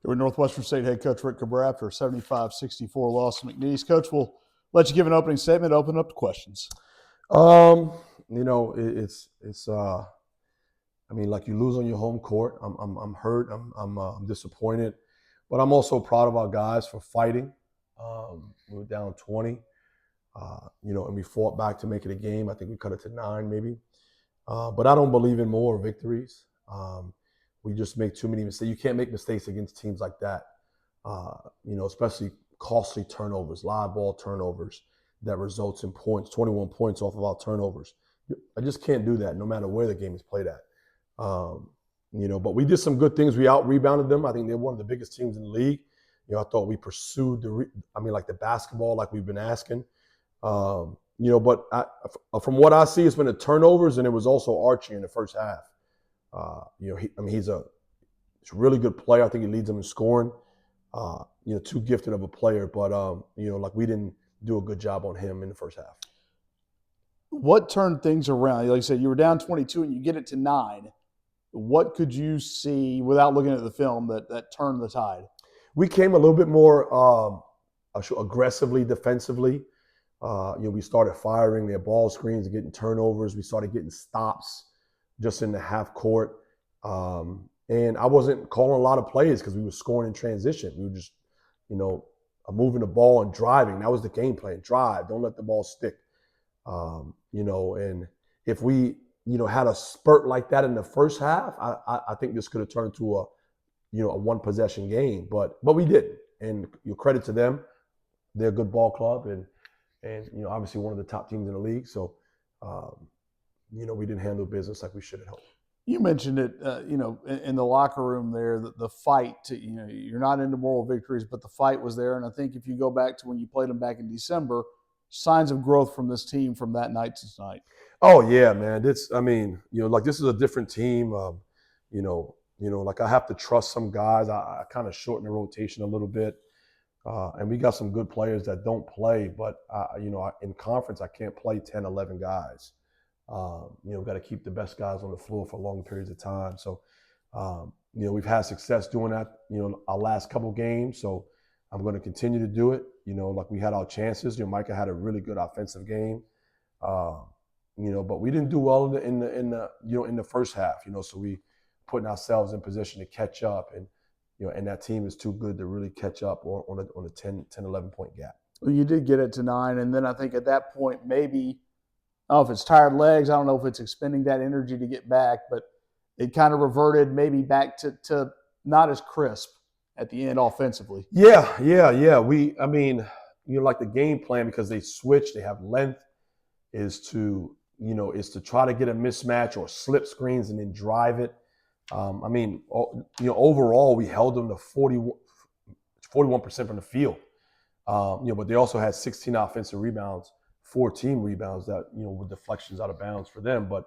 With Northwestern State head coach Rick Cabrera after a 75-64 loss to McNeese. Coach, we'll let you give an opening statement, open up to questions. I mean, like, you lose on your home court. I'm hurt. I'm disappointed, but I'm also proud of our guys for fighting. We were down 20, and we fought back to make it a game. I think we cut it to 9 maybe. But I don't believe in more victories. We just make too many mistakes. You can't make mistakes against teams like that, especially costly turnovers, live ball turnovers that results in points, 21 points off of our turnovers. I just can't do that no matter where the game is played at. But we did some good things. We out-rebounded them. I think they're one of the biggest teams in the league. I thought we pursued the basketball like we've been asking. But from what I see, it's been the turnovers, and it was also Archie in the first half. He's a really good player. I think he leads them in scoring. Too gifted of a player, but we didn't do a good job on him in the first half. What turned things around? Like you said, you were down 22 and you get it to 9. What could you see without looking at the film that turned the tide? We came a little bit more aggressively defensively. We started firing their ball screens and getting turnovers. We started getting stops just in the half court. And I wasn't calling a lot of plays because we were scoring in transition. We were just, moving the ball and driving. That was the game plan. Drive. Don't let the ball stick. And if we, had a spurt like that in the first half, I think this could have turned to a one-possession game. But we didn't. And credit to them. They're a good ball club and obviously one of the top teams in the league. So, we didn't handle business like we should have hoped. You mentioned it, in the locker room there, the fight. You're not into moral victories, but the fight was there. And I think if you go back to when you played them back in December, signs of growth from this team from that night to tonight. Oh, yeah, man. This is a different team. I have to trust some guys. I kind of shorten the rotation a little bit. And we got some good players that don't play. But, in conference, I can't play 10, 11 guys. We've got to keep the best guys on the floor for long periods of time. So, we've had success doing that, our last couple games. So I'm going to continue to do it. We had our chances. Micah had a really good offensive game. But we didn't do well in the first half. So we putting ourselves in position to catch up, and and that team is too good to really catch up on a 10, 11 point gap. Well, you did get it to 9, and then I think at that point maybe. I don't know if it's tired legs. I don't know if it's expending that energy to get back, but it kind of reverted maybe back to not as crisp at the end offensively. Yeah. The game plan, because they switch, they have length, is to try to get a mismatch or slip screens and then drive it. Overall we held them to 41% from the field. But they also had 16 offensive rebounds. 4 team rebounds that, with deflections out of bounds for them. But,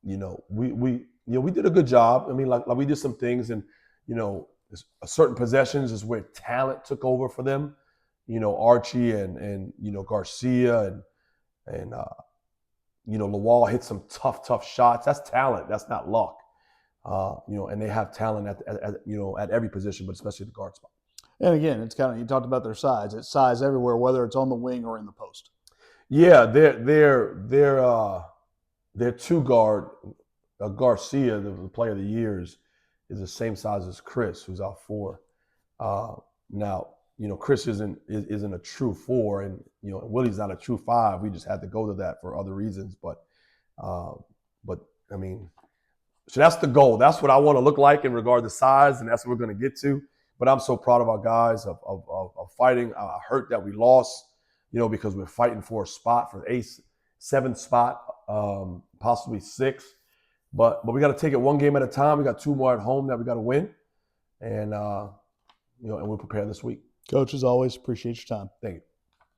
we did a good job. We did some things, and, certain possessions is where talent took over for them. Archie and Garcia and Lawal hit some tough shots. That's talent. That's not luck. And they have talent at every position, but especially the guard spot. And again, it's kind of, you talked about their size. It's size everywhere, whether it's on the wing or in the post. Yeah, their 2-guard, Garcia, the player of the year, is the same size as Chris, who's our 4. Now, Chris isn't a true 4, and Willie's not a true 5. We just had to go to that for other reasons. So that's the goal. That's what I want to look like in regard to size, and that's what we're going to get to. But I'm so proud of our guys of fighting. I hurt that we lost, because we're fighting for a spot, for the 7th spot, possibly 6th. But we got to take it one game at a time. We got 2 more at home that we got to win, and we'll prepare this week. Coach, as always, appreciate your time. Thank you.